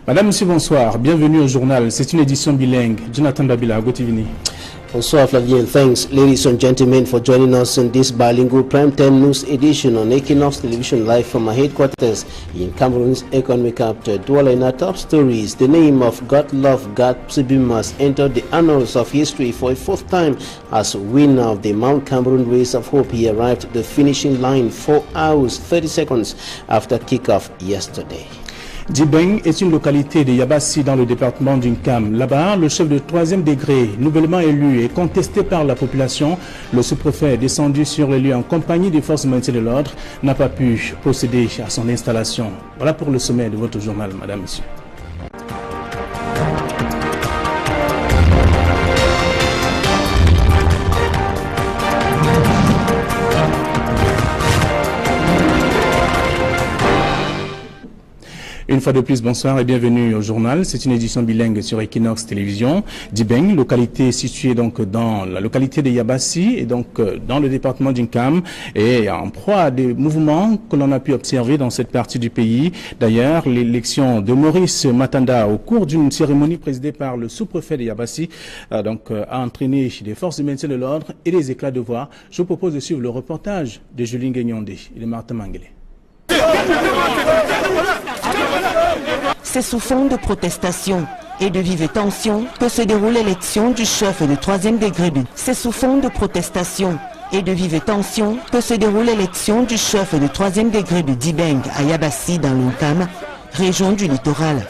Madame, monsieur, bonsoir. Bienvenue au journal. C'est une édition bilingue. Jonathan Babila, Gotivini. Bonsoir Flavien, thanks ladies and gentlemen for joining us in this bilingual primetime news edition on Equinox Television live from our headquarters in Cameroon's economic capital. Dwell in our top stories, the name of Godlove Gad Sibimas entered the annals of history for a fourth time as winner of the Mount Cameroon Race of Hope. He arrived at the finishing line 4 hours 30 seconds after kickoff yesterday. Dibeng est une localité de Yabassi dans le département d'Unkam. Là-bas, le chef de 3e degré, nouvellement élu et contesté par la population, le sous-préfet descendu sur les lieux en compagnie des forces de maintien de l'ordre, n'a pas pu procéder à son installation. Voilà pour le sommet de votre journal, madame, monsieur. Une fois de plus, bonsoir et bienvenue au journal. C'est une édition bilingue sur Equinox Télévision. Dibeng, localité située donc dans la localité de Yabassi et donc dans le département d'Unkam, et en proie à des mouvements que l'on a pu observer dans cette partie du pays. D'ailleurs, l'élection de Maurice Matanda au cours d'une cérémonie présidée par le sous-préfet de Yabassi a entraîné des forces de maintien de l'ordre et des éclats de voix. Je vous propose de suivre le reportage de Julien Guignondé et de Martin Mangele. C'est sous fond de protestation et de vives tensions que se déroule l'élection du chef de 3e degré du. C'est sous fond de protestation et de vives tensions que se déroule l'élection du chef de 3e degré de Dibeng à Yabassi dans l'Unkam, région du littoral.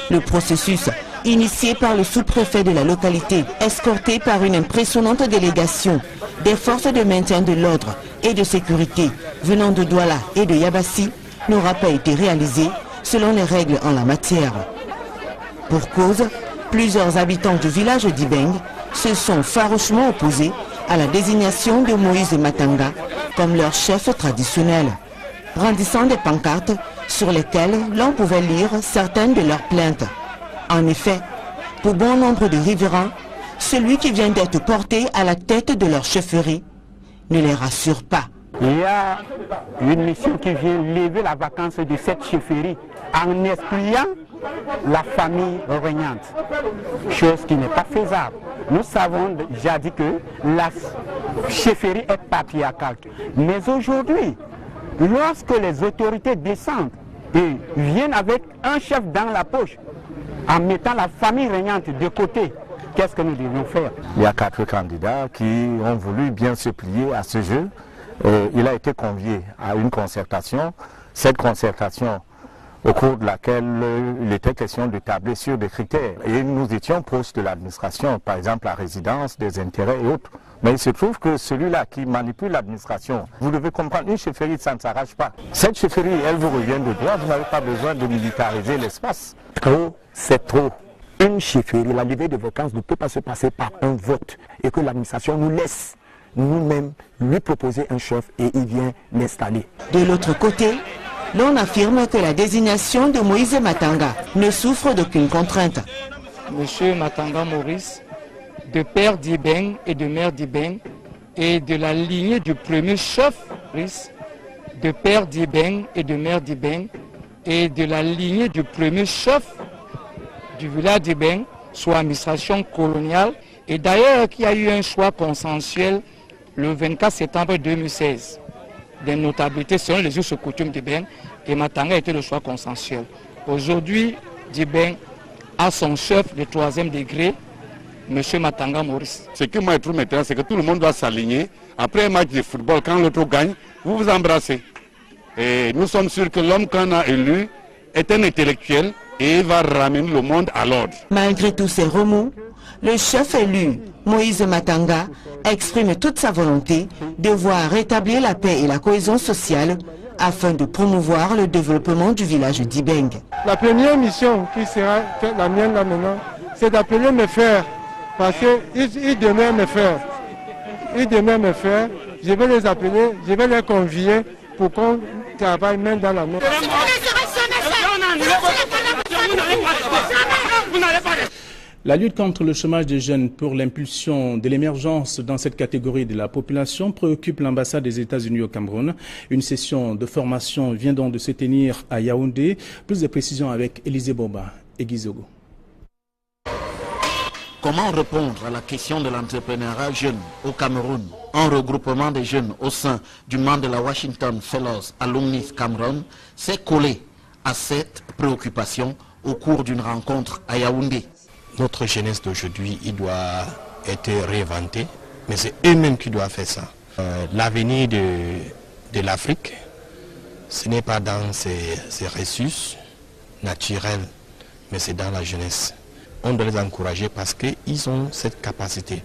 Le processus, initié par le sous-préfet de la localité, escorté par une impressionnante délégation des forces de maintien de l'ordre et de sécurité venant de Douala et de Yabassi, n'aura pas été réalisé selon les règles en la matière. Pour cause, plusieurs habitants du village d'Ibeng se sont farouchement opposés à la désignation de Moïse Matanga comme leur chef traditionnel, brandissant des pancartes sur lesquelles l'on pouvait lire certaines de leurs plaintes. En effet, pour bon nombre de riverains, celui qui vient d'être porté à la tête de leur chefferie ne les rassure pas. Il y a une mission qui vient lever la vacance de cette chefferie en excluant la famille régnante, chose qui n'est pas faisable. Nous savons déjà dit que la chefferie est patriarcale. Mais aujourd'hui, lorsque les autorités descendent et viennent avec un chef dans la poche, en mettant la famille régnante de côté, qu'est-ce que nous devions faire? Il y a 4 candidats qui ont voulu bien se plier à ce jeu. Il a été convié à une concertation. Cette concertation, au cours de laquelle il était question de tabler sur des critères. Et nous étions proches de l'administration, par exemple la résidence, des intérêts et autres. Mais il se trouve que celui-là qui manipule l'administration, vous devez comprendre, une chefferie, ça ne s'arrache pas. Cette chefferie, elle vous revient de droit, vous n'avez pas besoin de militariser l'espace. Trop, c'est trop. Une chefferie, la levée de vacances ne peut pas se passer par un vote et que l'administration nous laisse nous-mêmes lui proposer un chef et il vient l'installer. De l'autre côté, l'on affirme que la désignation de Moïse Matanga ne souffre d'aucune contrainte. Monsieur Matanga Maurice, de père d'Ibeng et de mère d'Ibeng, et de la lignée du premier chef, de père d'Ibeng et de mère d'Ibeng, et de la lignée du premier chef du village d'Ibeng, sous administration coloniale, et d'ailleurs qu'il y a eu un choix consensuel le 24 septembre 2016 des notabilités selon les us et coutumes d'Ibeng, et Matanga était le choix consensuel. Aujourd'hui, Dibeng a son chef de 3e degré, M. Matanga Maurice. Ce que moi je trouve maintenant, c'est que tout le monde doit s'aligner. Après un match de football, quand l'autre gagne, vous vous embrassez. Et nous sommes sûrs que l'homme qu'on a élu est un intellectuel et va ramener le monde à l'ordre. Malgré tous ces remous, le chef élu, Moïse Matanga, exprime toute sa volonté de voir rétablir la paix et la cohésion sociale afin de promouvoir le développement du village d'Ibeng. La première mission qui sera la mienne là maintenant, c'est d'appeler mes frères, parce qu'ils demeurent mes frères. Ils demeurent mes frères, je vais les appeler, je vais les convier pour qu'on travaille main dans la main. La lutte contre le chômage des jeunes pour l'impulsion de l'émergence dans cette catégorie de la population préoccupe l'ambassade des États-Unis au Cameroun. Une session de formation vient donc de se tenir à Yaoundé. Plus de précisions avec Élisée Boba et Gizogo. Comment répondre à la question de l'entrepreneuriat jeune au Cameroun? Un regroupement des jeunes au sein du membre de la Washington Fellows Alumni Cameroun s'est collé à cette préoccupation au cours d'une rencontre à Yaoundé. Notre jeunesse d'aujourd'hui, il doit être réinventé, mais c'est eux-mêmes qui doivent faire ça. L'avenir de l'Afrique, ce n'est pas dans ses ressources naturelles, mais c'est dans la jeunesse. On doit les encourager parce qu'ils ont cette capacité.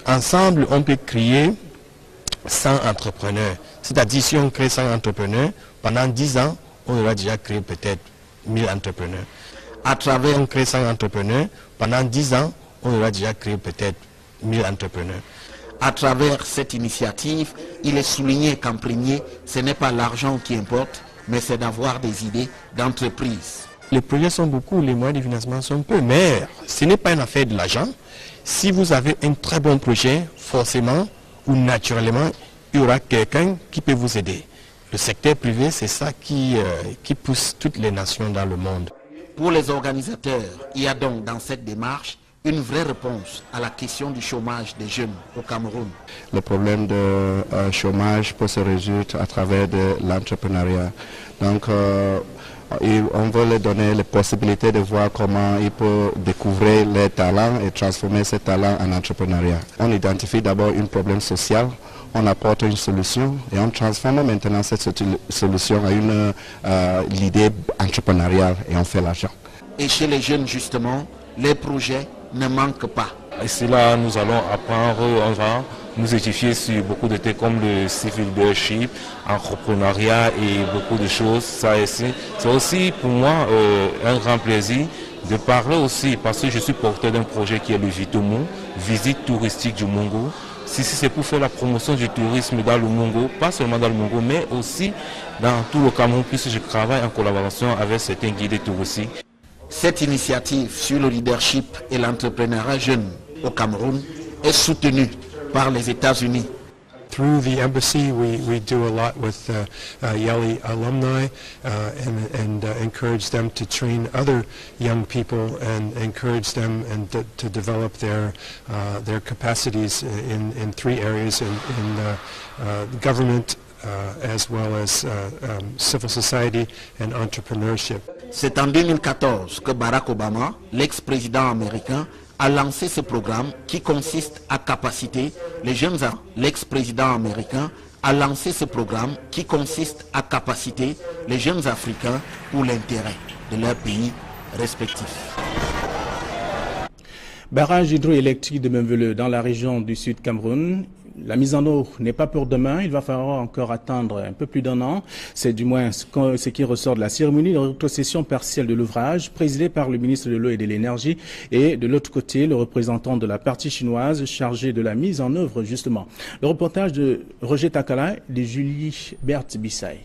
Ensemble, on peut créer 100 entrepreneurs. C'est-à-dire, si on crée 100 entrepreneurs, pendant 10 ans, on aura déjà créé peut-être 1000 entrepreneurs. À travers, on crée 100 entrepreneurs, pendant 10 ans, on aura déjà créé peut-être 1000 entrepreneurs. À travers cette initiative, il est souligné qu'en premier, ce n'est pas l'argent qui importe, mais c'est d'avoir des idées d'entreprise. Les projets sont beaucoup, les moyens de financement sont peu, mais ce n'est pas une affaire de l'argent. Si vous avez un très bon projet, forcément ou naturellement, il y aura quelqu'un qui peut vous aider. Le secteur privé, c'est ça qui pousse toutes les nations dans le monde. Pour les organisateurs, il y a donc dans cette démarche une vraie réponse à la question du chômage des jeunes au Cameroun. Le problème de chômage peut se résoudre à travers de l'entrepreneuriat. Donc, on veut leur donner les possibilités de voir comment ils peuvent découvrir leurs talents et transformer ces talents en entrepreneuriat. On identifie d'abord un problème social, on apporte une solution et on transforme maintenant cette solution à l'idée entrepreneuriale et on fait l'argent. Et chez les jeunes justement, les projets ne manquent pas. Ici là, nous allons apprendre, on va nous édifier sur beaucoup de thèmes comme le civil leadership, entrepreneuriat et beaucoup de choses. C'est aussi pour moi un grand plaisir de parler aussi parce que je suis porteur d'un projet qui est le Vitomo, visite touristique du Mongo. Si c'est pour faire la promotion du tourisme dans le Mongo, pas seulement dans le Mongo, mais aussi dans tout le Cameroun, puisque je travaille en collaboration avec certains guides touristiques. Cette initiative sur le leadership et l'entrepreneuriat jeune au Cameroun est soutenue par les États-Unis. Through the embassy, we do a lot with Yali alumni and encourage them to train other young people and encourage them and to develop their capacities in 3 areas, in government as well as civil society and entrepreneurship. C'est en 2014 que Barack Obama, l'ex-président américain, a lancé ce programme qui consiste à capaciter les jeunes. L'ex-président américain a lancé ce programme qui consiste à capaciter les jeunes Africains pour l'intérêt de leur pays respectif. Barrage hydroélectrique de Memveleu dans la région du Sud Cameroun. La mise en eau n'est pas pour demain, il va falloir encore attendre un peu plus d'1 an. C'est du moins ce qui ressort de la cérémonie de rétrocession partielle de l'ouvrage, présidée par le ministre de l'Eau et de l'Énergie, et de l'autre côté, le représentant de la partie chinoise chargé de la mise en œuvre justement. Le reportage de Roger Takala et de Julie Berthe-Bissaï.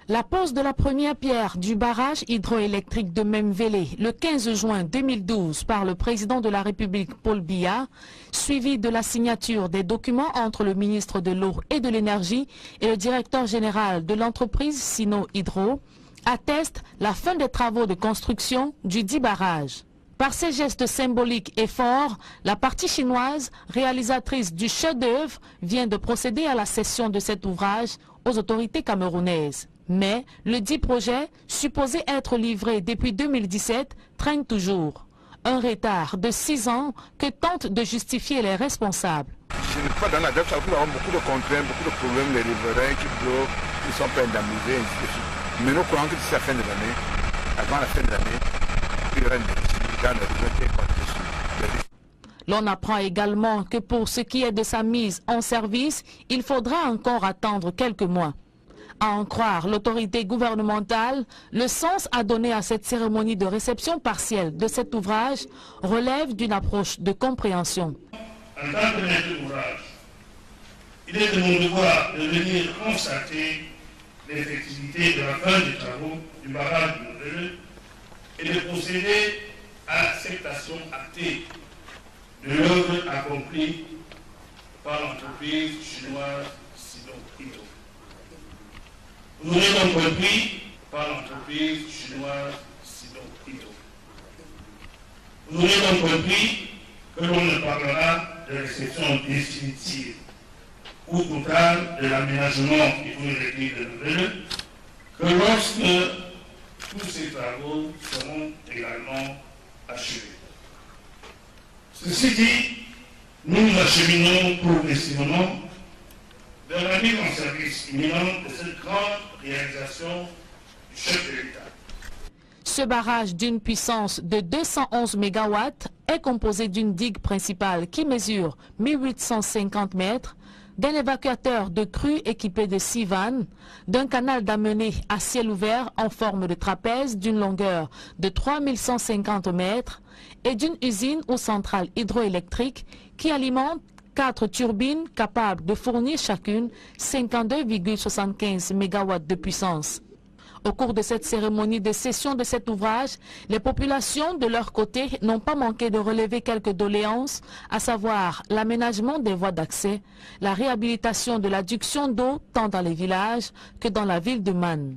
La pose de la première pierre du barrage hydroélectrique de Memvelé le 15 juin 2012 par le président de la République Paul Biya, suivi de la signature des documents entre le ministre de l'Eau et de l'Énergie et le directeur général de l'entreprise Sino Hydro, atteste la fin des travaux de construction du dit barrage. Par ces gestes symboliques et forts, la partie chinoise, réalisatrice du chef-d'œuvre, vient de procéder à la cession de cet ouvrage aux autorités camerounaises. Mais le dit projet, supposé être livré depuis 2017, traîne toujours. Un retard de 6 ans que tentent de justifier les responsables. Je ne suis pas dans la date, nous avons beaucoup de contraintes, beaucoup de problèmes, les riverains qui bloquent, qui ne sont pas indemnisés, ainsi de suite. Mais nous croyons que d'ici la fin de l'année, avant la fin de l'année, il y aura une décision dans les régions. L'on apprend également que pour ce qui est de sa mise en service, il faudra encore attendre quelques mois. À en croire l'autorité gouvernementale, le sens à donner à cette cérémonie de réception partielle de cet ouvrage relève d'une approche de compréhension. En tant que maître d'ouvrage, il est de mon devoir de venir constater l'effectivité de la fin des travaux du barrage de Memveleu et de procéder à l'acceptation actée de l'œuvre accomplie par l'entreprise chinoise Sino-Ito. Vous aurez donc compris par l'entreprise chinoise Sino-Ito. Vous aurez donc compris que l'on ne parlera de réception définitive ou totale de l'aménagement hydroélectrique de Nouvelle que lorsque tous ces travaux seront également achevés. Ceci dit, nous nous acheminons progressivement vers la mise en service imminente de cette grande réalisation du chef de l'État. Ce barrage d'une puissance de 211 MW est composé d'une digue principale qui mesure 1850 mètres, d'un évacuateur de crue équipé de 6 vannes, d'un canal d'amenée à ciel ouvert en forme de trapèze d'une longueur de 3150 mètres et d'une usine ou centrale hydroélectrique qui alimente 4 turbines capables de fournir chacune 52,75 MW de puissance. Au cours de cette cérémonie de cession de cet ouvrage, les populations de leur côté n'ont pas manqué de relever quelques doléances, à savoir l'aménagement des voies d'accès, la réhabilitation de l'adduction d'eau tant dans les villages que dans la ville de Man.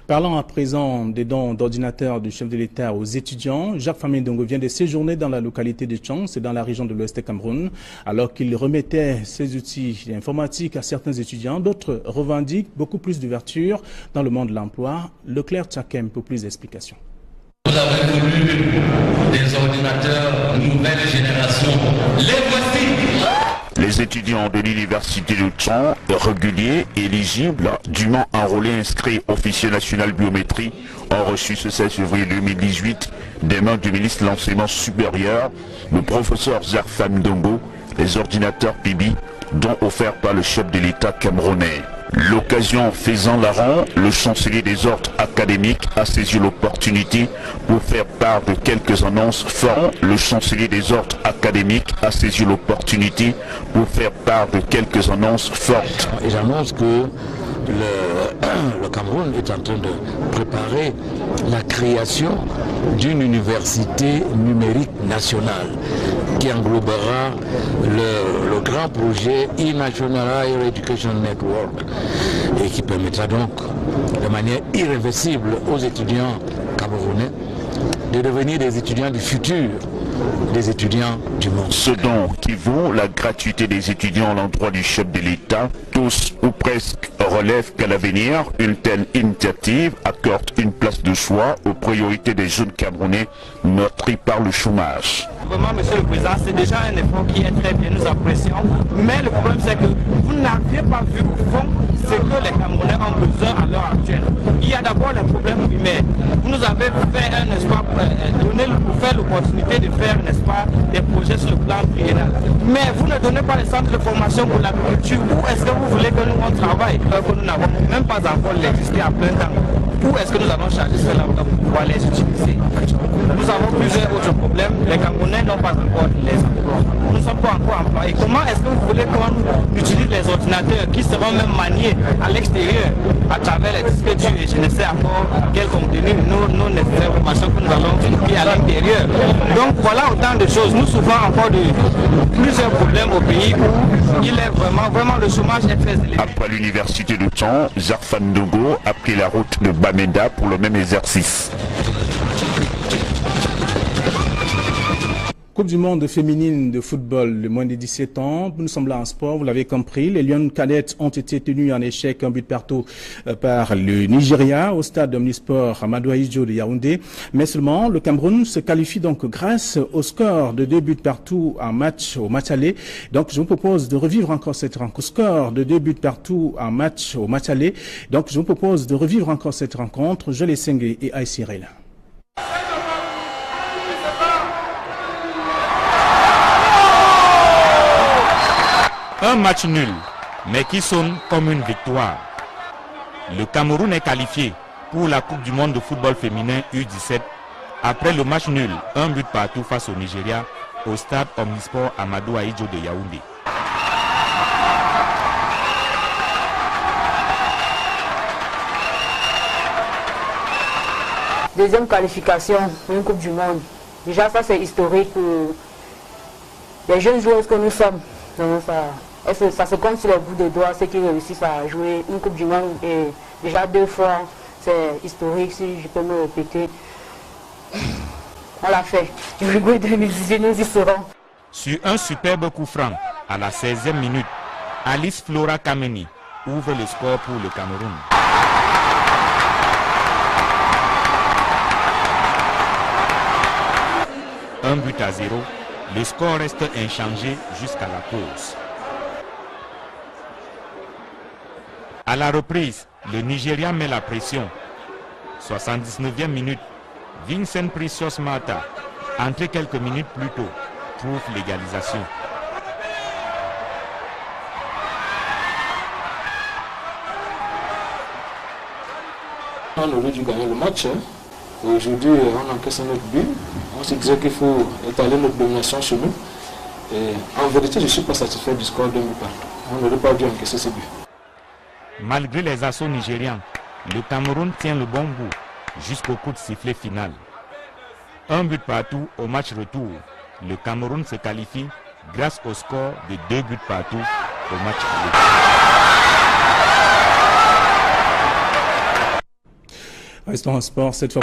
Parlant à présent des dons d'ordinateurs du chef de l'État aux étudiants, Jacques Famindongo vient de séjourner dans la localité de Tchang, c'est dans la région de l'Ouest Cameroun, alors qu'il remettait ses outils informatiques à certains étudiants. D'autres revendiquent beaucoup plus d'ouverture dans le monde de l'emploi. Leclerc Tchakem pour plus d'explications. Vous avez voulu des ordinateurs nouvelle génération. Les voici! Les étudiants de l'université de Tchang, réguliers, éligibles, dûment enrôlés, inscrits officier national biométrie, ont reçu ce 16 février 2018 des mains du ministre de l'enseignement supérieur, le professeur Jacques Famindongo, les ordinateurs PIBI, dont offerts par le chef de l'État camerounais. L'occasion faisant la ronde, le chancelier des ordres académiques a saisi l'opportunité pour faire part de quelques annonces fortes. Le chancelier des ordres académiques a saisi l'opportunité pour faire part de quelques annonces fortes. Et j'annonce que le Cameroun est en train de préparer la création d'une université numérique nationale qui englobera le grand projet e-National Higher Education Network et qui permettra donc de manière irréversible aux étudiants camerounais de devenir des étudiants du futur, des étudiants du monde. Ce don qui vaut la gratuité des étudiants à l'endroit du chef de l'État, tous ou presque relèvent qu'à l'avenir, une telle initiative accorde une place de choix aux priorités des jeunes Camerounais meurtris par le chômage. Vraiment, Monsieur le Président, c'est déjà un effort qui est très bien, nous apprécions. Mais le problème, c'est que vous n'aviez pas vu au fond ce que les Camerounais ont besoin à l'heure actuelle. Il y a d'abord les problèmes humains. Vous nous avez fait, n'est-ce pas, faire l'opportunité de faire, n'est-ce pas, des projets sur le plan triennal. Mais vous ne donnez pas les centres de formation pour l'agriculture. Où est-ce que vous voulez que nous on travaille, que nous n'avons même pas encore l'électricité à plein temps? Où est-ce que nous allons charger cela pour pouvoir les utiliser? Nous avons plusieurs autres problèmes. Les Camerounais n'ont pas encore les emplois. Nous ne sommes pas encore employés. Comment est-ce que vous voulez qu'on utilise les ordinateurs qui seront même maniés à l'extérieur à travers les disques durs et je ne sais encore quel contenu nos nécessaires informations que nous allons vérifier à l'intérieur. Donc voilà autant de choses. Nous souffrons encore de plusieurs problèmes au pays où il est vraiment le chômage est très élevé. Après l'université de Tchang, Jacques Famindongo a pris la route de Bamenda pour le même exercice. Coupe du monde féminine de football, le moins de 17 ans. Nous sommes là en sport, vous l'avez compris. Les Lions cadettes ont été tenus en échec, un but partout par le Nigeria au stade Omnisport Amadou Ahidjo de Yaoundé. Mais seulement, le Cameroun se qualifie donc grâce au score de 2 buts partout au match aller. Donc, je vous propose de revivre encore cette rencontre. Score de 2 buts partout au match aller. Donc, je vous propose de revivre encore cette rencontre. Jolie Sengue et Aïsirel. Un match nul, mais qui sonne comme une victoire. Le Cameroun est qualifié pour la Coupe du monde de football féminin U17 après le match nul, un but partout face au Nigeria au stade Omnisport Amadou Ahidjo de Yaoundé. Deuxième qualification pour une Coupe du Monde. Déjà, ça c'est historique pour les jeunes joueurs que nous sommes. Donc, ça se compte sur les bouts de doigts, ceux qui réussissent à jouer une Coupe du Monde. Et déjà 2 fois, c'est historique, si je peux me répéter. On l'a fait. Uruguay 2018, nous y serons. Sur un superbe coup franc, à la 16e minute, Alice Flora Kameni ouvre le score pour le Cameroun. Un but à 0, le score reste inchangé jusqu'à la pause. À la reprise, le Nigeria met la pression. 79e minute, Vincent Precious Mata, entré quelques minutes plus tôt, trouve l'égalisation. On aurait dû gagner le match. Aujourd'hui, on encaisse notre but. On se disait qu'il faut étaler notre domination sur nous. Et en vérité, je ne suis pas satisfait du score de but partout. On n'aurait pas dû encaisser ce but. Malgré les assauts nigérians, le Cameroun tient le bon bout jusqu'au coup de sifflet final. Un but partout au match retour. Le Cameroun se qualifie grâce au score de 2 buts partout au match aller. Restons en sport cette fois.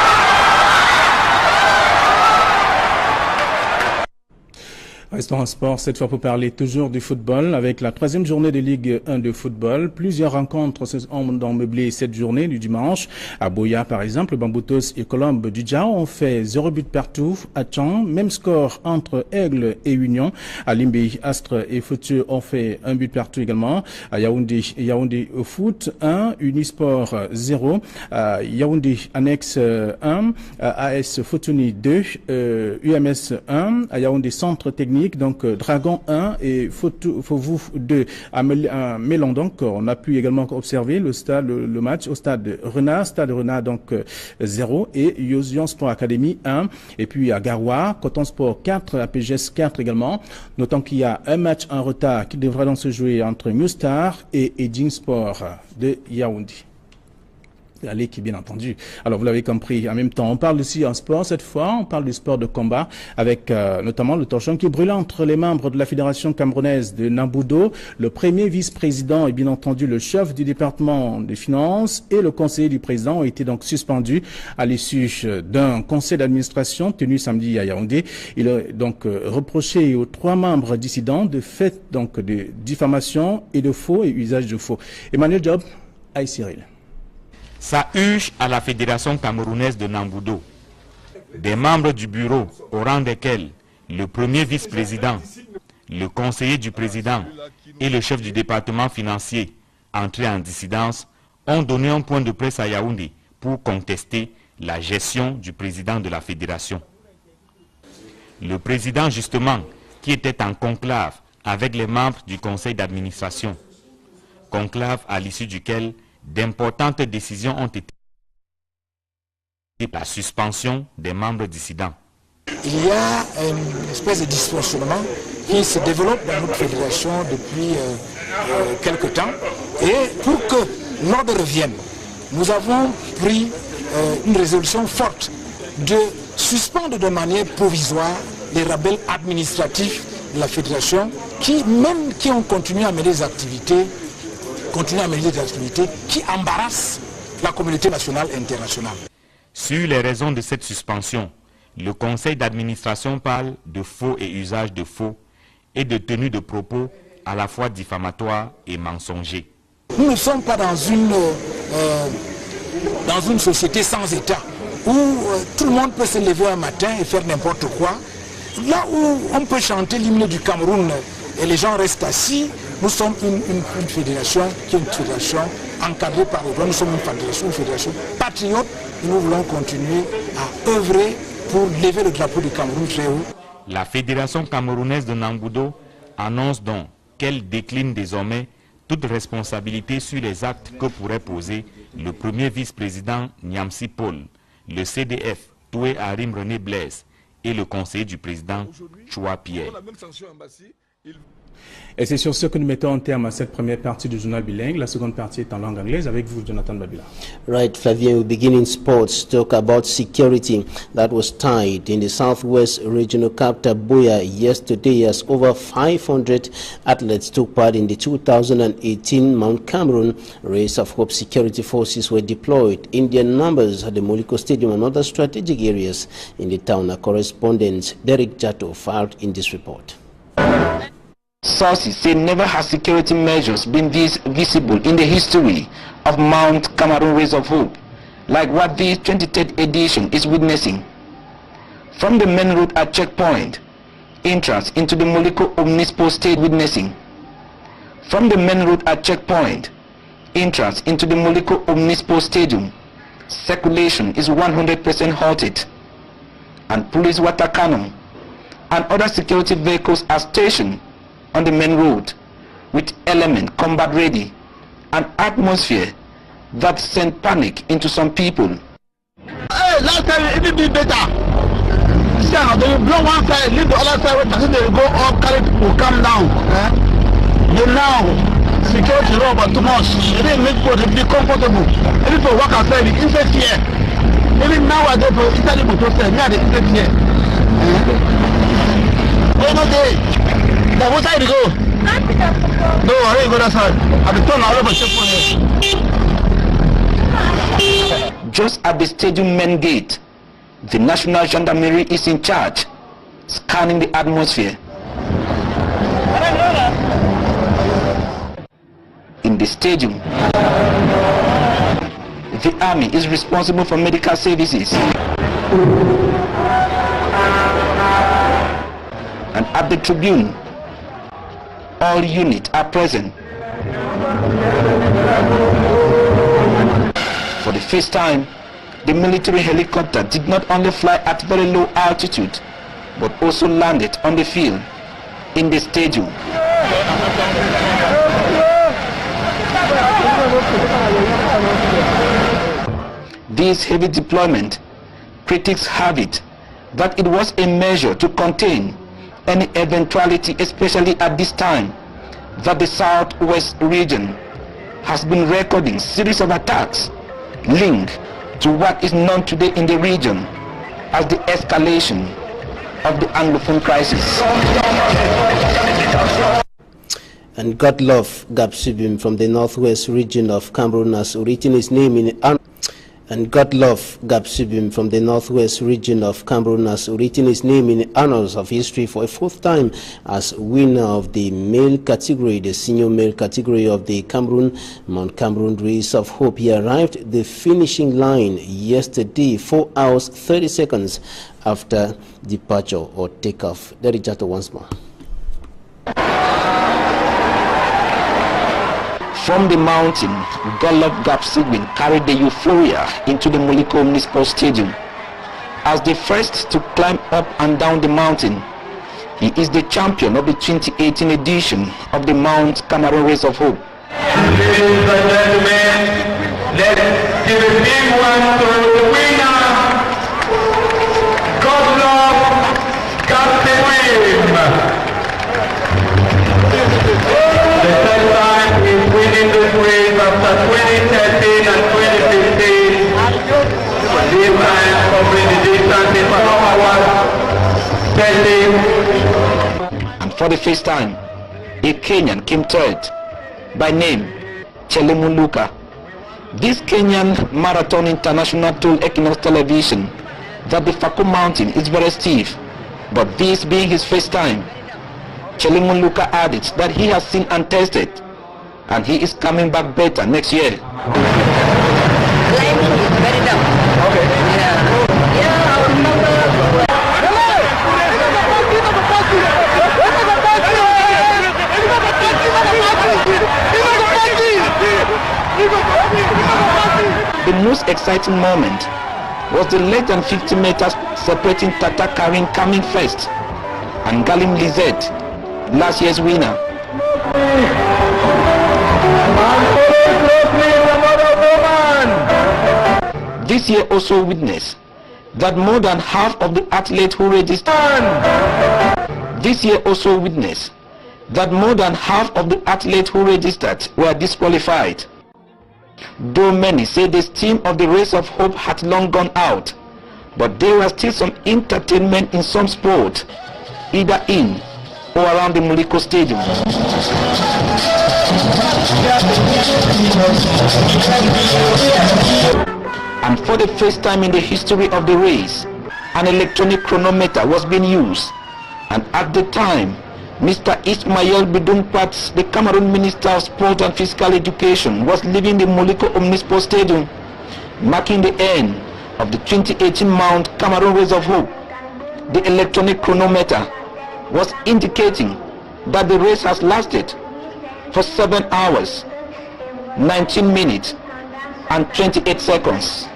Restons en sport cette fois pour parler toujours du football avec la 3e journée de Ligue 1 de football. Plusieurs rencontres ont meublé cette journée du dimanche. À Boya par exemple, Bamboutos et Colombe du Dja ont fait 0 but partout. À Tchang, même score entre Aigle et Union. À Limbe, Astre et Foutu ont fait 1 but partout également. À Yaoundé au foot 1, Unisport 0. À Yaoundé Annexe 1, AS Fotuni 2, UMS 1. À Yaoundé Centre Technique. Donc Dragon 1 et Fauvu 2 à Mélan. Donc on a pu également observer le match au stade Renard donc 0 et Yosion Sport Academy 1 et puis à Garoua, Coton Sport 4, APGS 4 également. Notons qu'il y a un match en retard qui devra donc se jouer entre New Star et Eding Sport de Yaoundé. L'équipe bien entendu. Alors vous l'avez compris, en même temps on parle aussi en sport cette fois, on parle du sport de combat avec notamment le torchon qui brûle entre les membres de la Fédération camerounaise de Namboudo, le premier vice-président et bien entendu le chef du département des finances et le conseiller du président ont été donc suspendus à l'issue d'un conseil d'administration tenu samedi à Yaoundé. Il est donc reproché aux 3 membres dissidents de fait donc de diffamation et de faux et usage de faux. Emmanuel Job, Aïe Cyril. Ça huge à la Fédération camerounaise de Namboudo. Des membres du bureau, au rang desquels le premier vice-président, le conseiller du président et le chef du département financier, entrés en dissidence, ont donné un point de presse à Yaoundé pour contester la gestion du président de la fédération. Le président, justement, qui était en conclave avec les membres du conseil d'administration. Conclave à l'issue duquel d'importantes décisions ont été prises. La suspension des membres dissidents. Il y a une espèce de dysfonctionnement qui se développe dans notre fédération depuis quelque temps. Et pour que l'ordre revienne, nous avons pris une résolution forte de suspendre de manière provisoire les rabais administratifs de la fédération qui ont continué à mener des activités qui embarrassent la communauté nationale et internationale. Sur les raisons de cette suspension, le conseil d'administration parle de faux et usage de faux et de tenue de propos à la fois diffamatoires et mensongers. Nous ne sommes pas dans une société sans État où tout le monde peut se lever un matin et faire n'importe quoi. Là où on peut chanter l'hymne du Cameroun et les gens restent assis, nous sommes une fédération qui est une fédération encadrée par les droits. Nous sommes une fédération patriote et nous voulons continuer à œuvrer pour lever le drapeau du Cameroun très haut. La Fédération camerounaise de Namboudo annonce donc qu'elle décline désormais toute responsabilité sur les actes que pourrait poser le premier vice-président Niamsi Paul, le CDF Toué Harim René Blaise et le conseiller du président Choua Pierre. Et c'est sur ce que nous mettons en terme à cette première partie du journal bilingue. La seconde partie est en langue anglaise avec vous, Jonathan Babila. Right, Flavien, we begin in sports. Talk about security that was tied in the Southwest Regional capital, Buea, yesterday as over 500 athletes took part in the 2018 Mount Cameroon Race of Hope. Security forces were deployed in their numbers at the Moliko Stadium and other strategic areas in the town. Our correspondent Derek Jato filed in this report. Sources say never has security measures been this visible in the history of Mount Cameroon Race of Hope, like what the 23rd edition is witnessing. From the main route at checkpoint, entrance into the Moliko Omnispo State witnessing. From the main route at checkpoint, entrance into the Moliko Omnispo Stadium, circulation is 100% halted, and police water cannon and other security vehicles are stationed on the main road with element combat ready, an atmosphere that sent panic into some people. Hey, last time it will be better. See how they blow one side, leave the other side, when they go up, carry people come down. You now security law but too much. They didn't make people be comfortable. Even for work outside, the insect here. Even nowadays for inside the motor cell, me are the insect here. No day. Now what side to go? No, I already go that side. I've been told now over checkpoint. Just at the stadium main gate, the National Gendarmerie is in charge, scanning the atmosphere. In the stadium, the army is responsible for medical services. And at the tribune, all units are present. For the first time, the military helicopter did not only fly at very low altitude, but also landed on the field in the stadium. This heavy deployment, critics have it that it was a measure to contain any eventuality, especially at this time that the Southwest region has been recording series of attacks linked to what is known today in the region as the escalation of the Anglophone crisis. And Godlove Gapsibim from the Northwest region of Cameroon has written his name in Godlove Gapsibim from the Northwest region of Cameroon has written his name in annals of history for a fourth time as winner of the male category, the senior male category of the Mount Cameroon Race of Hope. He arrived at the finishing line yesterday, 4 hours 30 seconds after departure or takeoff. Derek Jato once more. From the mountain, Godlove Gapsibim carried the euphoria into the Moliko Omnispo Stadium. As the first to climb up and down the mountain, he is the champion of the 2018 edition of the Mount Cameroon Race of Hope. Ladies and gentlemen, let's give a big one to the winner, Godlove Gapsibim. The third time is winning this race after 2013 and 2015. This time covering the distance in 4 hours 30. And for the first time, a Kenyan came third, by name Chelemu Luka. This Kenyan Marathon International told Equinox Television that the Fako Mountain is very steep, but this being his first time, Chelemu Luka added that he has seen and tested, and he is coming back better next year. The most exciting moment was the less than 50 meters separating Tata Karim coming first and Galim Lizette, last year's winner. This year also witnessed that more than half of the athletes who registered that more than half of the athletes who registered were disqualified. Though many say the steam of the Race of Hope had long gone out, but there was still some entertainment in some sport, either in or around the Muliko Stadium. And for the first time in the history of the race, an electronic chronometer was being used. And at the time, Mr. Ismail Bidunpat, the Cameroon Minister of Sport and Physical Education, was leaving the Muliko Omnisport Stadium, marking the end of the 2018 Mount Cameroon Race of Hope. The electronic chronometer was indicating that the race has lasted for 7 hours, 19 minutes, and 28 seconds.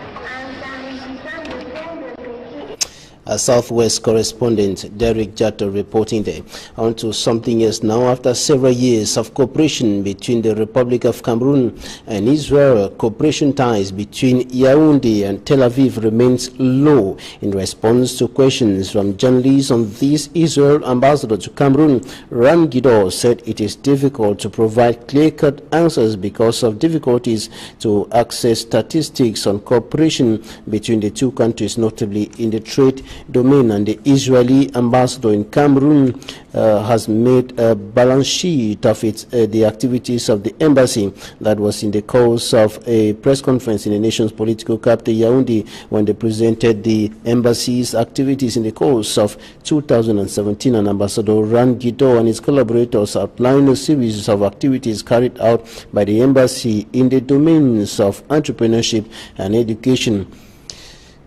A Southwest correspondent, Derek Jato, reporting there. On to something else now. After several years of cooperation between the Republic of Cameroon and Israel, cooperation ties between Yaoundé and Tel Aviv remains low. In response to questions from journalists on this, Israel ambassador to Cameroon, Ran Guidor, said it is difficult to provide clear-cut answers because of difficulties to access statistics on cooperation between the two countries, notably in the trade domain. And the Israeli ambassador in Cameroon has made a balance sheet of the activities of the embassy. That was in the course of a press conference in the nation's political capital, Yaoundé, when they presented the embassy's activities in the course of 2017. And Ambassador Ran Guidor and his collaborators outlined a series of activities carried out by the embassy in the domains of entrepreneurship and education.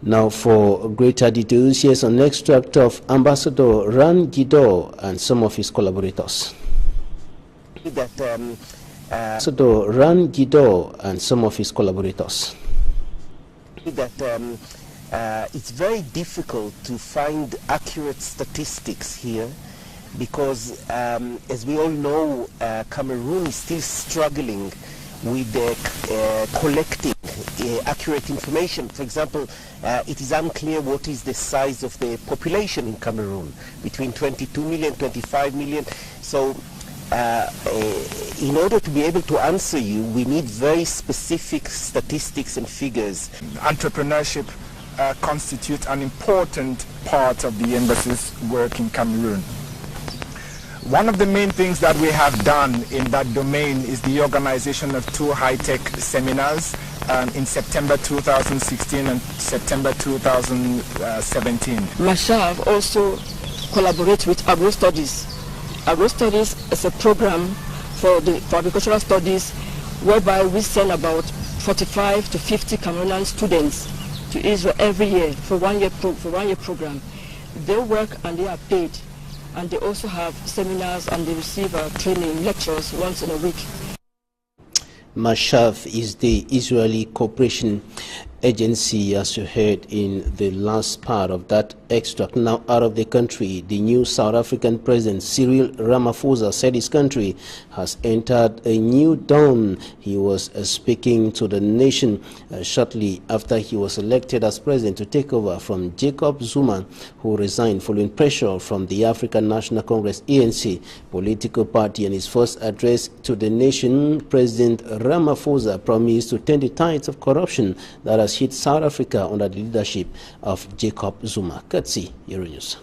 Now, for greater details, here's an extract of Ambassador Ran Guidor and some of his collaborators. Ambassador Ran Guidor and some of his collaborators. It's very difficult to find accurate statistics here because, as we all know, Cameroon is still struggling with collecting accurate information. For example, it is unclear what is the size of the population in Cameroon, between 22 million, 25 million. So in order to be able to answer you, we need very specific statistics and figures. Entrepreneurship constitutes an important part of the embassy's work in Cameroon. One of the main things that we have done in that domain is the organization of 2 high-tech seminars in September 2016 and September 2017. Mashav also collaborates with AgroStudies. AgroStudies is a program for agricultural studies whereby we send about 45 to 50 Cameroonian students to Israel every year for one year program. They work and they are paid. And they also have seminars and they receive training lectures once in a week. Mashav is the Israeli cooperation agency, as you heard in the last part of that extract. Now out of the country, the new South African president Cyril Ramaphosa said his country has entered a new dawn. He was speaking to the nation shortly after he was elected as president to take over from Jacob Zuma, who resigned following pressure from the African National Congress ANC political party. In his first address to the nation, President Ramaphosa promised to turn the tides of corruption that has hit South Africa under the leadership of Jacob Zuma. Katsi, Euronews.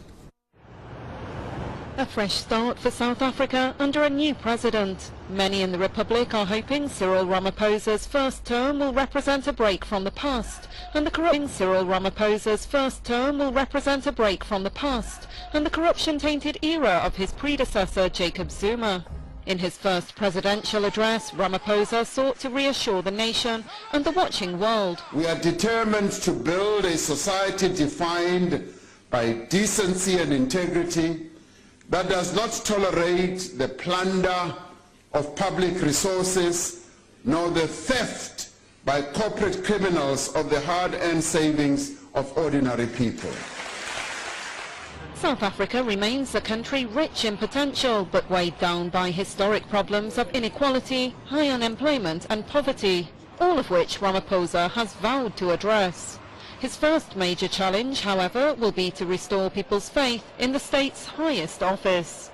A fresh start for South Africa under a new president. Many in the Republic are hoping Cyril Ramaphosa's first term will represent a break from the past, and the corruption-tainted era of his predecessor Jacob Zuma. In his first presidential address, Ramaphosa sought to reassure the nation and the watching world. We are determined to build a society defined by decency and integrity that does not tolerate the plunder of public resources nor the theft by corporate criminals of the hard-earned savings of ordinary people. South Africa remains a country rich in potential, but weighed down by historic problems of inequality, high unemployment and poverty, all of which Ramaphosa has vowed to address. His first major challenge, however, will be to restore people's faith in the state's highest office.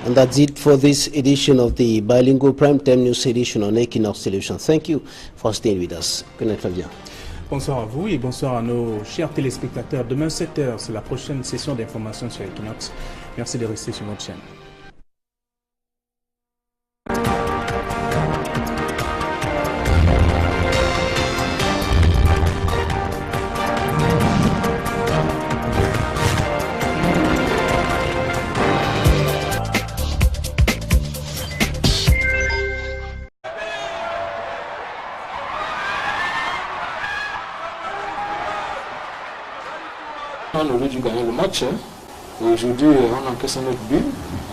And that's it for this edition of the Bilingual Primetime News edition on Equinox Television. Thank you for staying with us. Good night, Flavien. Bonsoir à vous et bonsoir à nos chers téléspectateurs. Demain 7h, c'est la prochaine session d'information sur Equinox. Merci de rester sur notre chaîne. On aurait dû gagner le match. Aujourd'hui, on encaisse notre but.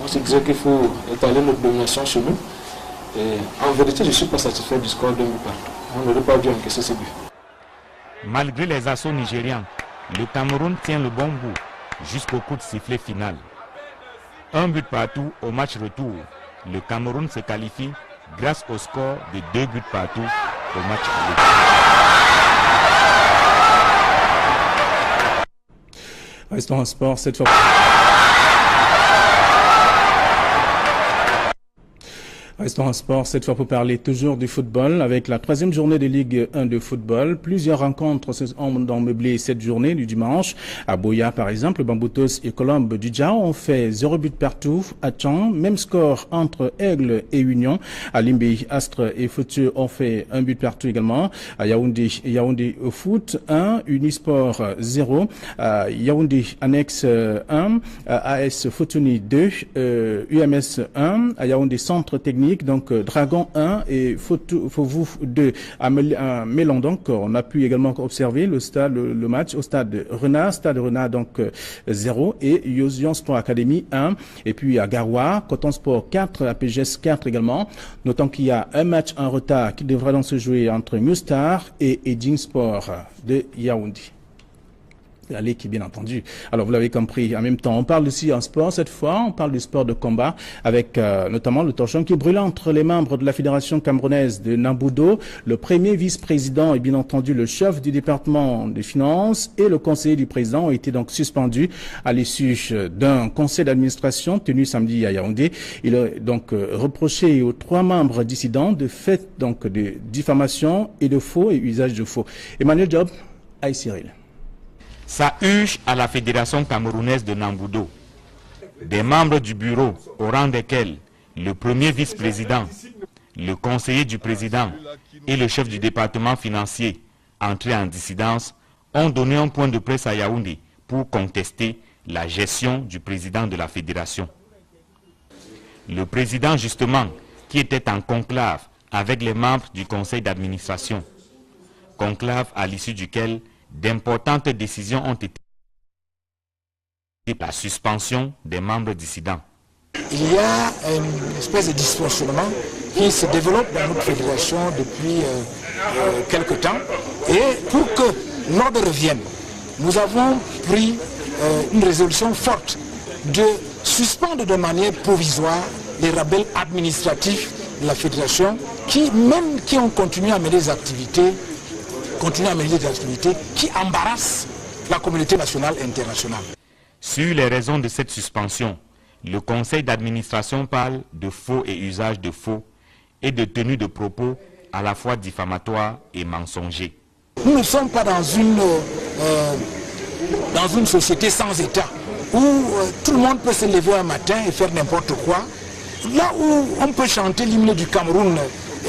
On se disait qu'il faut étaler notre domination sur nous. Et en vérité, je ne suis pas satisfait du score de but partout. On n'aurait pas dû encaisser ce but. Malgré les assauts nigérians, le Cameroun tient le bon bout jusqu'au coup de sifflet final. Un but partout au match retour. Le Cameroun se qualifie grâce au score de 2 buts partout au match aller. Restons en sport cette fois. Restons en sport cette fois pour parler toujours du football avec la 3e journée de Ligue 1 de football. Plusieurs rencontres ont meublé cette journée du dimanche. À Boya par exemple, Bamboutos et Colombe du Djao ont fait 0 but partout. À Tchang, même score entre Aigle et Union. À Limbi, Astre et Foutu ont fait 1 but partout également. À Yaoundé au foot 1, Unisport 0. À Yaoundé Annexe 1, AS Fotuni 2, UMS 1. À Yaoundé Centre Technique. Donc Dragon 1 et Fauvouf 2 à Mélan. Donc on a pu également observer le match au stade Renard donc 0 et Yosion Sport Academy 1 et puis à Garoua, Coton Sport 4, APGS 4 également. Notons qu'il y a un match en retard qui devra donc se jouer entre New Star et Edging Sport de Yaoundé. L'équipe bien entendu. Alors vous l'avez compris, en même temps on parle aussi en sport cette fois, on parle du sport de combat avec notamment le torchon qui brûle entre les membres de la Fédération camerounaise de Namboudo, le premier vice-président et bien entendu le chef du département des finances et le conseiller du président ont été donc suspendus à l'issue d'un conseil d'administration tenu samedi à Yaoundé. Il a donc reproché aux 3 membres dissidents de fait donc de diffamation et de faux et usage de faux. Emmanuel Job, Aïe Cyril. Ça huche à la Fédération camerounaise de Namboudo. Des membres du bureau, au rang desquels le premier vice-président, le conseiller du président et le chef du département financier, entrés en dissidence, ont donné un point de presse à Yaoundé pour contester la gestion du président de la fédération. Le président, justement, qui était en conclave avec les membres du conseil d'administration. Conclave à l'issue duquel d'importantes décisions ont été prises. La suspension des membres dissidents. Il y a une espèce de dysfonctionnement qui se développe dans notre fédération depuis quelque temps. Et pour que l'ordre revienne, nous avons pris une résolution forte de suspendre de manière provisoire les rebelles administratifs de la fédération qui ont continué à mener des activités qui embarrassent la communauté nationale et internationale. Sur les raisons de cette suspension, le conseil d'administration parle de faux et usage de faux et de tenue de propos à la fois diffamatoires et mensongers. Nous ne sommes pas dans une société sans État où tout le monde peut se lever un matin et faire n'importe quoi. Là où on peut chanter l'hymne du Cameroun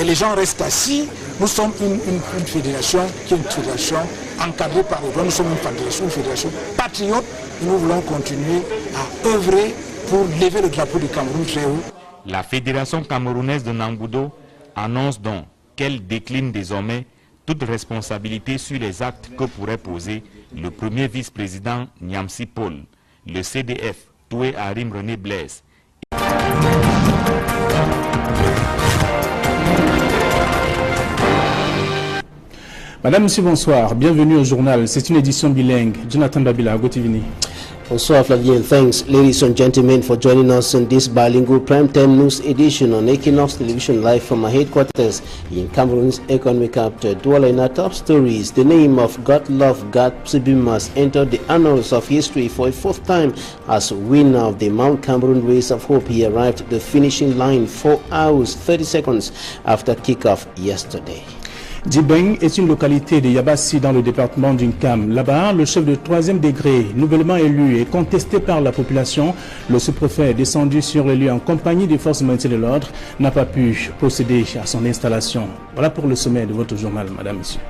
et les gens restent assis, nous sommes une fédération qui est une fédération encadrée par les droits. Nous sommes une fédération patriote et nous voulons continuer à œuvrer pour lever le drapeau du Cameroun très haut. La Fédération camerounaise de Namboudo annonce donc qu'elle décline désormais toute responsabilité sur les actes que pourrait poser le premier vice-président Niamsi Paul, le CDF Toué Harim René Blaise. Madame, monsieur, bonsoir. Bienvenue au journal. C'est une édition bilingue. Jonathan Babila, Gotivini. Bonsoir Flavien, thanks ladies and gentlemen for joining us in this bilingual primetime news edition on Equinox Television live from our headquarters in Cameroon's economic capital. Douala. In our top stories, the name of Goodluck Gabsibim has entered the annals of history for a fourth time as winner of the Mount Cameroon Race of Hope. He arrived at the finishing line 4 hours 30 seconds after kickoff yesterday. Dibeng est une localité de Yabassi dans le département d'Unkam. Là-bas, le chef de 3e degré, nouvellement élu et contesté par la population, le sous-préfet descendu sur le lieu en compagnie des forces de maintien de l'ordre, n'a pas pu procéder à son installation. Voilà pour le sommet de votre journal, madame, monsieur.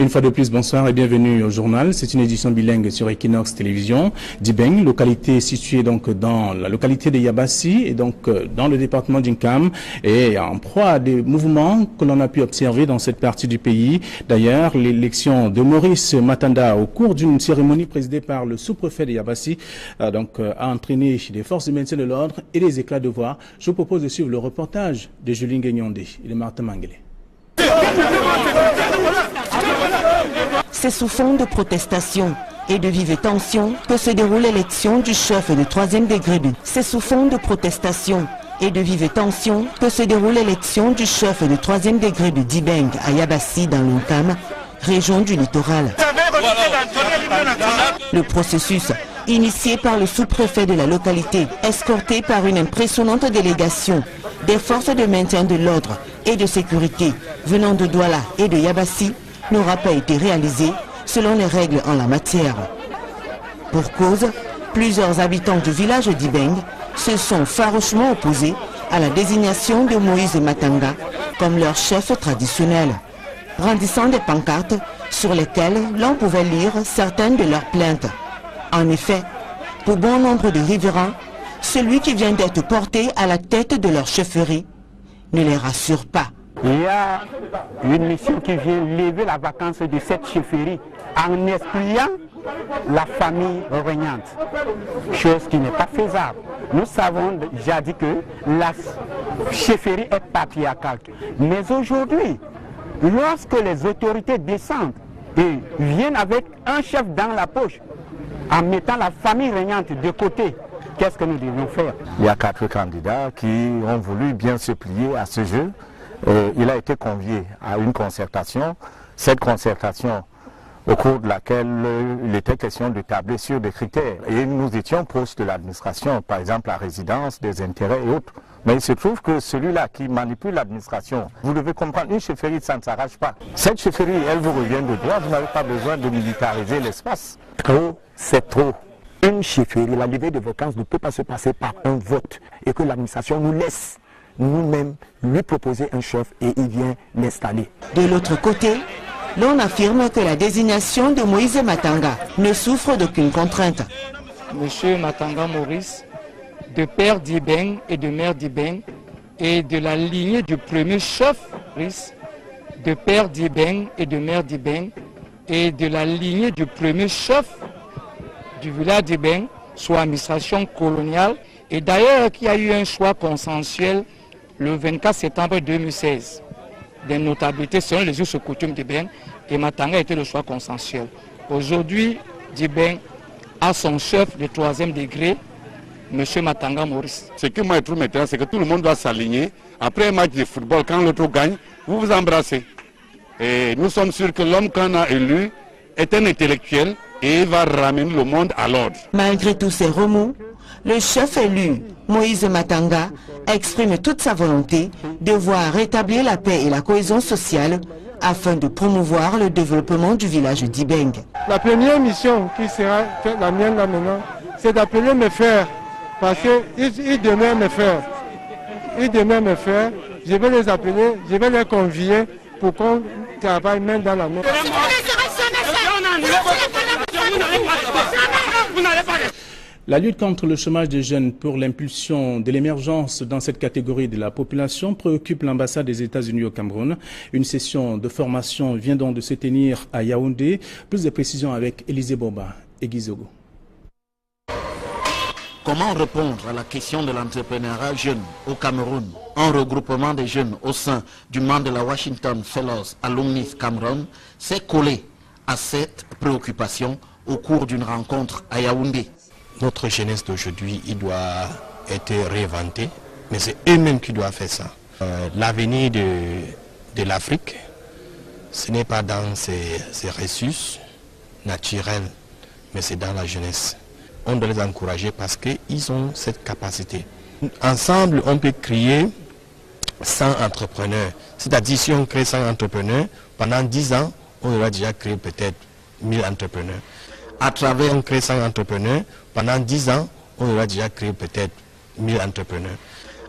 Une fois de plus, bonsoir et bienvenue au journal. C'est une édition bilingue sur Equinox Télévision. Dibeng, localité située donc dans la localité de Yabassi et donc dans le département d'Unkam, est en proie à des mouvements que l'on a pu observer dans cette partie du pays. D'ailleurs, l'élection de Maurice Matanda au cours d'une cérémonie présidée par le sous-préfet de Yabassi a entraîné des forces de maintien de l'ordre et des éclats de voix. Je vous propose de suivre le reportage de Julien Guignondé et de Martin Mangele. C'est sous fond de protestation et de vives tensions que se déroule l'élection du chef de 3e degré du. C'est sous fond de protestation et de vives tensions que se déroule l'élection du chef de 3e degré de Dibeng à Yabassi dans l'Unkam, région du littoral. Le processus, initié par le sous-préfet de la localité, escorté par une impressionnante délégation des forces de maintien de l'ordre et de sécurité venant de Douala et de Yabassi, n'aura pas été réalisé selon les règles en la matière. Pour cause, plusieurs habitants du village d'Ibeng se sont farouchement opposés à la désignation de Moïse Matanga comme leur chef traditionnel, brandissant des pancartes sur lesquelles l'on pouvait lire certaines de leurs plaintes. En effet, pour bon nombre de riverains, celui qui vient d'être porté à la tête de leur chefferie ne les rassure pas. Il y a une mission qui vient lever la vacance de cette chefferie en excluant la famille régnante, chose qui n'est pas faisable. Nous savons déjà dit que la chefferie est patriarcale. Mais aujourd'hui, lorsque les autorités descendent et viennent avec un chef dans la poche, en mettant la famille régnante de côté, qu'est-ce que nous devons faire? Il y a 4 candidats qui ont voulu bien se plier à ce jeu. Il a été convié à une concertation. Cette concertation, au cours de laquelle il était question de tabler sur des critères. Et nous étions proches de l'administration, par exemple la résidence, des intérêts et autres. Mais il se trouve que celui-là qui manipule l'administration, vous devez comprendre, une chefferie, ça ne s'arrache pas. Cette chefferie, elle vous revient de droit, vous n'avez pas besoin de militariser l'espace. Trop, c'est trop. Une chefferie, la levée de vacances ne peut pas se passer par un vote et que l'administration nous laisse nous-mêmes lui proposer un chef et il vient l'installer. De l'autre côté, l'on affirme que la désignation de Moïse Matanga ne souffre d'aucune contrainte. Monsieur Matanga Maurice, de père d'Ibeng et de mère d'Ibeng, et de la lignée du premier chef, de père d'Ibeng et de mère d'Ibeng, et de la lignée du premier chef du village d'Ibeng, soit administration coloniale, et d'ailleurs qu'il y a eu un choix consensuel le 24 septembre 2016 des notabilités selon les us et coutumes d'Ibeng, et Matanga était le choix consensuel. Aujourd'hui, Dibeng a son chef de 3e degré, M. Matanga Maurice. Ce que moi je trouve maintenant, c'est que tout le monde doit s'aligner. Après un match de football, quand l'autre gagne, vous vous embrassez. Et nous sommes sûrs que l'homme qu'on a élu est un intellectuel et va ramener le monde à l'ordre. Malgré tous ces remous, le chef élu, Moïse Matanga, exprime toute sa volonté de voir rétablir la paix et la cohésion sociale afin de promouvoir le développement du village d'Ibeng. La première mission qui sera la mienne là maintenant, c'est d'appeler mes frères, parce qu'ils demeurent mes frères. Ils demeurent mes frères, je vais les appeler, je vais les convier pour qu'on travaille main dans la main. La lutte contre le chômage des jeunes pour l'impulsion de l'émergence dans cette catégorie de la population préoccupe l'ambassade des États-Unis au Cameroun. Une session de formation vient donc de se tenir à Yaoundé. Plus de précisions avec Élisée Boba et Guizogo. Comment répondre à la question de l'entrepreneuriat jeune au Cameroun? Un regroupement des jeunes au sein du membre de la Washington Fellows Alumni Cameroun s'est collé à cette préoccupation au cours d'une rencontre à Yaoundé. Notre jeunesse d'aujourd'hui, il doit être réinventé, mais c'est eux-mêmes qui doivent faire ça. L'avenir de l'Afrique, ce n'est pas dans ses ressources naturelles, mais c'est dans la jeunesse. On doit les encourager parce qu'ils ont cette capacité. Ensemble, on peut créer 100 entrepreneurs. C'est-à-dire, si on crée 100 entrepreneurs, pendant 10 ans, on aura déjà créé peut-être 1000 entrepreneurs. À travers, on crée 100 entrepreneurs, pendant 10 ans, on aura déjà créé peut-être 1000 entrepreneurs.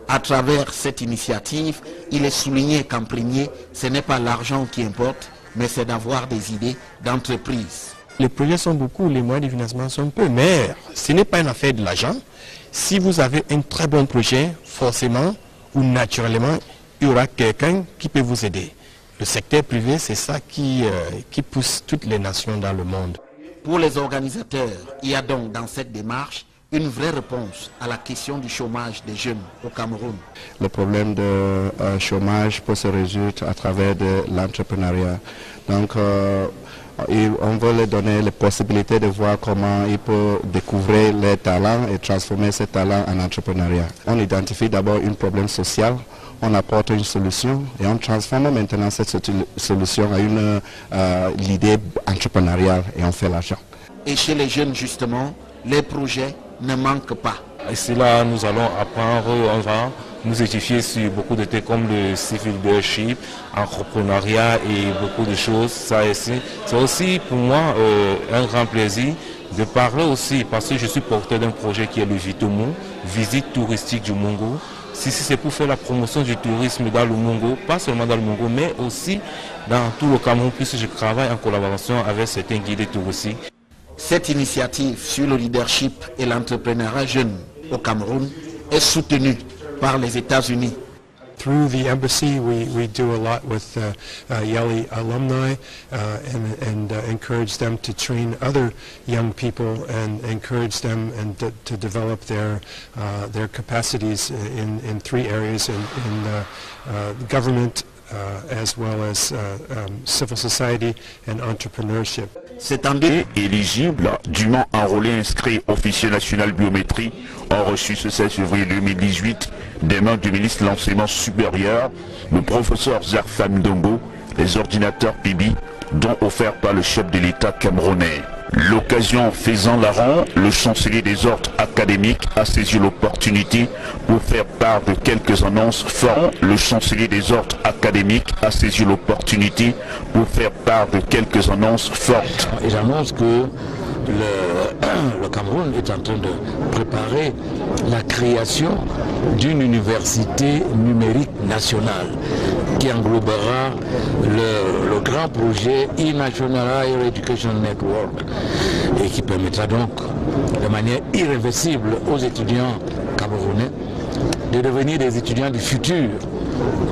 À travers cette initiative, il est souligné qu'en premier, ce n'est pas l'argent qui importe, mais c'est d'avoir des idées d'entreprise. Les projets sont beaucoup, les moyens de financement sont peu, mais ce n'est pas une affaire de l'argent. Si vous avez un très bon projet, forcément ou naturellement, il y aura quelqu'un qui peut vous aider. Le secteur privé, c'est ça qui pousse toutes les nations dans le monde. Pour les organisateurs, il y a donc dans cette démarche une vraie réponse à la question du chômage des jeunes au Cameroun. Le problème de chômage peut se résoudre à travers de l'entrepreneuriat. Donc, on veut leur donner les possibilités de voir comment ils peuvent découvrir leurs talents et transformer ces talents en entrepreneuriat. On identifie d'abord un problème social, on apporte une solution et on transforme maintenant cette solution à l'idée entrepreneuriale et on fait l'argent. Et chez les jeunes justement, les projets ne manquent pas. Ici là, nous allons apprendre, on va nous édifier sur beaucoup de thèmes comme le civil leadership, entrepreneuriat et beaucoup de choses. Ça ici, c'est aussi pour moi un grand plaisir de parler aussi parce que je suis porteur d'un projet qui est le Vitomo, visite touristique du Mongo. Si c'est pour faire la promotion du tourisme dans le Mongo, pas seulement dans le Mongo, mais aussi dans tout le Cameroun, puisque je travaille en collaboration avec certains guides touristiques. Cette initiative sur le leadership et l'entrepreneuriat jeune au Cameroun est soutenue par les États-Unis. Through the embassy, we do a lot with Yali alumni and encourage them to train other young people and encourage them and to develop their capacities in 3 areas in government as well as civil society and entrepreneurship. Cette année, éligible, dûment enrôlé inscrit officier national biométrie, ont reçu ce 16 février 2018 des mains du ministre de l'enseignement supérieur, le professeur Zarfan Ndongo, les ordinateurs PIBI, dont offerts par le chef de l'État camerounais. L'occasion faisant la ronde, le chancelier des ordres académiques a saisi l'opportunité pour faire part de quelques annonces fortes. Le chancelier des ordres académiques a saisi l'opportunité pour faire part de quelques annonces fortes. Et j'annonce que le Cameroun est en train de préparer la création d'une université numérique nationale qui englobera le grand projet e-National Higher Education Network et qui permettra donc de manière irréversible aux étudiants camerounais de devenir des étudiants du futur,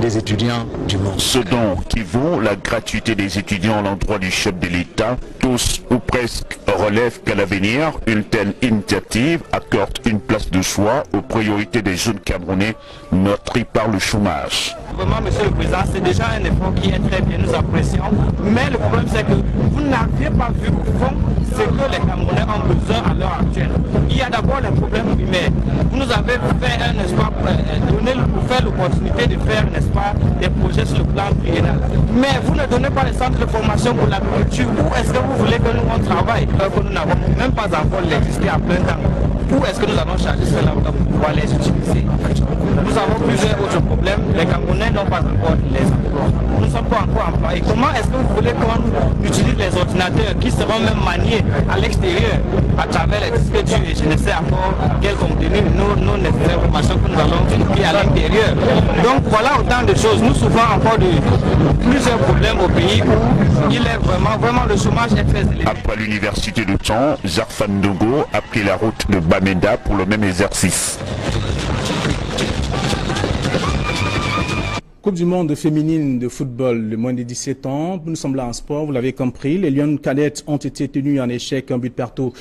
des étudiants du monde. Ce dont qui vaut la gratuité des étudiants à l'endroit du chef de l'État, tous ou presque relèvent qu'à l'avenir, une telle initiative accorde une place de choix aux priorités des jeunes Camerounais meurtris par le chômage. Vraiment, Monsieur le Président, c'est déjà un effort qui est très bien, nous apprécions. Mais le problème, c'est que vous n'aviez pas vu au fond ce que les Camerounais ont besoin à l'heure actuelle. Il y a d'abord les problèmes primaires. Vous nous avez fait un espoir, pour faire l'opportunité de faire, n'est-ce pas, des projets sur le plan triennal. Mais vous ne donnez pas les centres de formation pour l'agriculture. Où est-ce que vous voulez que nous on travaille, que nous n'avons même pas encore l'électricité à plein temps? Où est-ce que nous allons charger cela pour pouvoir les utiliser? Nous avons plusieurs autres problèmes. Les Camerounais n'ont pas encore les emplois. Nous ne sommes pas encore employés. Comment est-ce que vous voulez qu'on utilise les ordinateurs qui seront même maniés à l'extérieur à travers les disques durs et je ne sais encore quel contenu les informations que nous allons utiliser à l'intérieur. Donc voilà autant de choses. Nous souffrons encore de plusieurs problèmes au pays où il est vraiment le chômage est très élevé. Après l'université de Caen, Zarfan Ndongo a pris la route de Bamenda pour le même exercice. Coupe du monde féminine de football de moins de 17 ans. Nous sommes là en sport, vous l'avez compris. Les Lions cadettes ont été tenues en échec, un but partout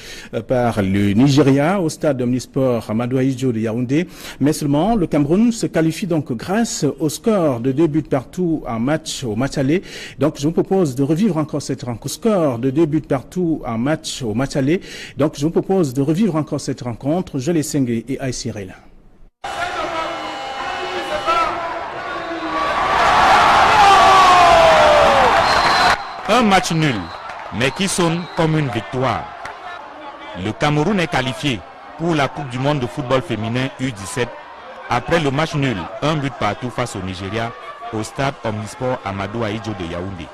par le Nigeria au stade Omnisport Amadou Ahidjo de Yaoundé. Mais seulement, le Cameroun se qualifie donc grâce au score de 2 buts partout au match aller. Donc, je vous propose de revivre encore cette rencontre. Score de 2 buts partout au match aller. Donc, je vous propose de revivre encore cette rencontre. Jolie Sengue et Aïsirel. Un match nul, mais qui sonne comme une victoire. Le Cameroun est qualifié pour la Coupe du monde de football féminin U17 après le match nul, un but partout face au Nigeria au stade Omnisport Amadou Ahidjo de Yaoundé.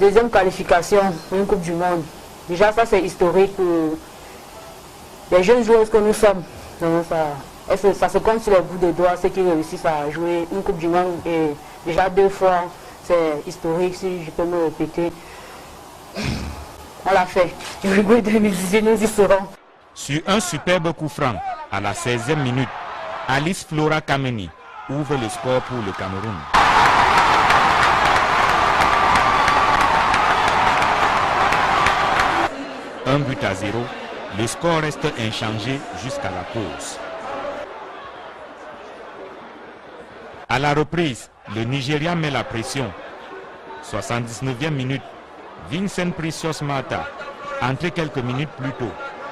Deuxième qualification pour une Coupe du monde. Déjà ça c'est historique pour les jeunes joueurs que nous sommes. Donc, ça se compte sur les bouts de doigts ceux qui réussissent à jouer une Coupe du monde et déjà 2 fois c'est historique si je peux me répéter. On l'a fait. Uruguay 2018, nous y serons. Sur un superbe coup franc à la 16e minute, Alice Flora Kameni ouvre le score pour le Cameroun. Un but à 0, le score reste inchangé jusqu'à la pause. À la reprise, le Nigeria met la pression. 79e minute, Vincent Precious Mata, entré quelques minutes plus tôt,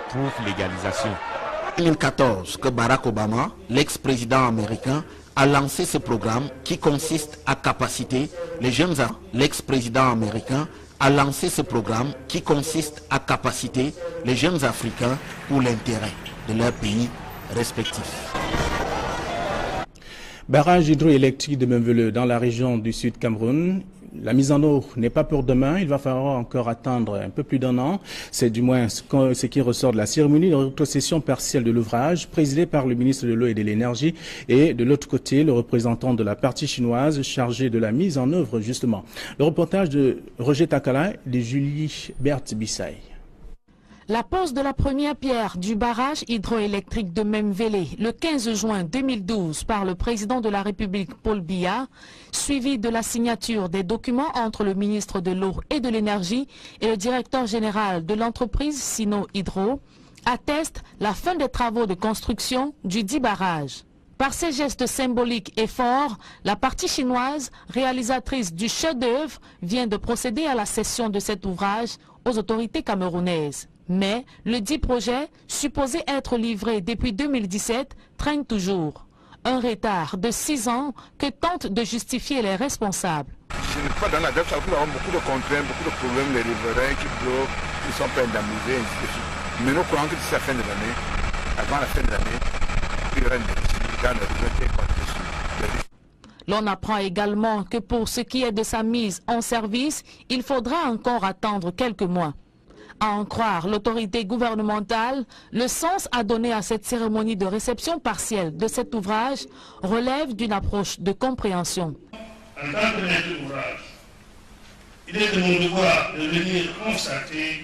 trouve l'égalisation. En 2014, que Barack Obama, l'ex-président américain, a lancé ce programme qui consiste à capaciter les jeunes. L'ex-président américain a lancé ce programme qui consiste à capaciter les jeunes Africains pour l'intérêt de leur pays respectif. Barrage hydroélectrique de Memvele dans la région du Sud Cameroun. La mise en eau n'est pas pour demain, il va falloir encore attendre un peu plus d'1 an. C'est du moins ce qui ressort de la cérémonie de rétrocession partielle de l'ouvrage, présidée par le ministre de l'eau et de l'énergie, et de l'autre côté, le représentant de la partie chinoise chargé de la mise en œuvre justement. Le reportage de Roger Takala et de Julie Berthe Bissaï. La pose de la première pierre du barrage hydroélectrique de Memvele le 15 juin 2012 par le président de la République Paul Biya, suivi de la signature des documents entre le ministre de l'eau et de l'énergie et le directeur général de l'entreprise Sino Hydro, atteste la fin des travaux de construction du dit barrage. Par ces gestes symboliques et forts, la partie chinoise, réalisatrice du chef-d'œuvre, vient de procéder à la cession de cet ouvrage aux autorités camerounaises. Mais le dit projet, supposé être livré depuis 2017, traîne toujours. Un retard de 6 ans que tentent de justifier les responsables. Je n'ai pas dans la date, ça va avoir beaucoup de contraintes, beaucoup de problèmes, les riverains qui bloquent, qui sont pas indemnisés, ainsi de suite. Mais nous croyons que d'ici la fin de l'année, avant la fin de l'année, il y aura une décision dans le revenu. L'on apprend également que pour ce qui est de sa mise en service, il faudra encore attendre quelques mois. À en croire l'autorité gouvernementale, le sens à donner à cette cérémonie de réception partielle de cet ouvrage relève d'une approche de compréhension. En tant que maître d'ouvrage, il est de mon devoir de venir constater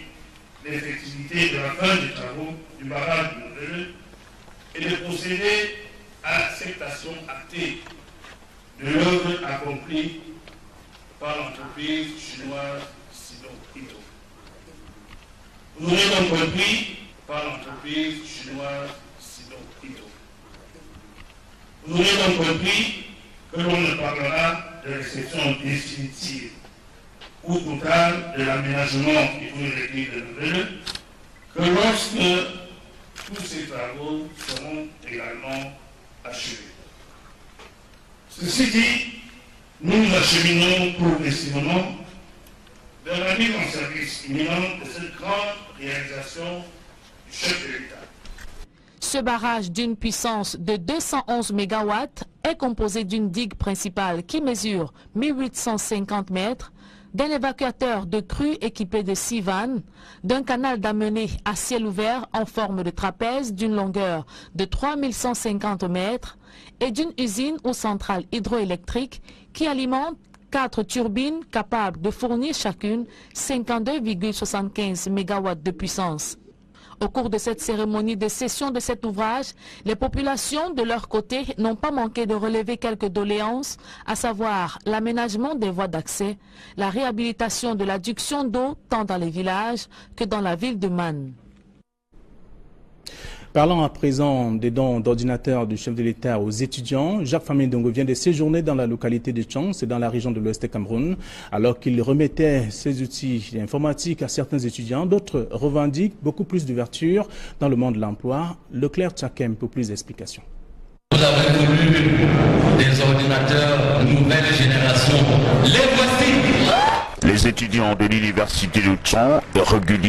l'effectivité de la fin des travaux du barrage de Memvele et de procéder à l'acceptation actée de l'œuvre accomplie par l'entreprise chinoise Sino Hydro. Vous aurez donc compris par l'entreprise chinoise Sino Hydro. Vous aurez donc compris que l'on ne parlera de réception définitive ou totale de l'aménagement hydroélectrique de Memvele que lorsque tous ces travaux seront également achevés. Ceci dit, nous nous acheminons progressivement vers la mise en service imminente de cette grande réalisation du chef de l'État. Ce barrage d'une puissance de 211 MW est composé d'une digue principale qui mesure 1850 mètres, d'un évacuateur de crue équipé de 6 vannes, d'un canal d'amenée à ciel ouvert en forme de trapèze d'une longueur de 3150 mètres et d'une usine ou centrale hydroélectrique qui alimente 4 turbines capables de fournir chacune 52,75 MW de puissance. Au cours de cette cérémonie de cession de cet ouvrage, les populations de leur côté n'ont pas manqué de relever quelques doléances, à savoir l'aménagement des voies d'accès, la réhabilitation de l'adduction d'eau tant dans les villages que dans la ville de Man. Parlant à présent des dons d'ordinateurs du chef de l'État aux étudiants, Jacques Famindongo vient de séjourner dans la localité de Tchong, c'est dans la région de l'Ouest du Cameroun. Alors qu'il remettait ses outils informatiques à certains étudiants, d'autres revendiquent beaucoup plus d'ouverture dans le monde de l'emploi. Leclerc Tchakem pour plus d'explications. Vous avez voulu des ordinateurs nouvelle génération. Les voici. Les étudiants de l'université de Tchong, réguliers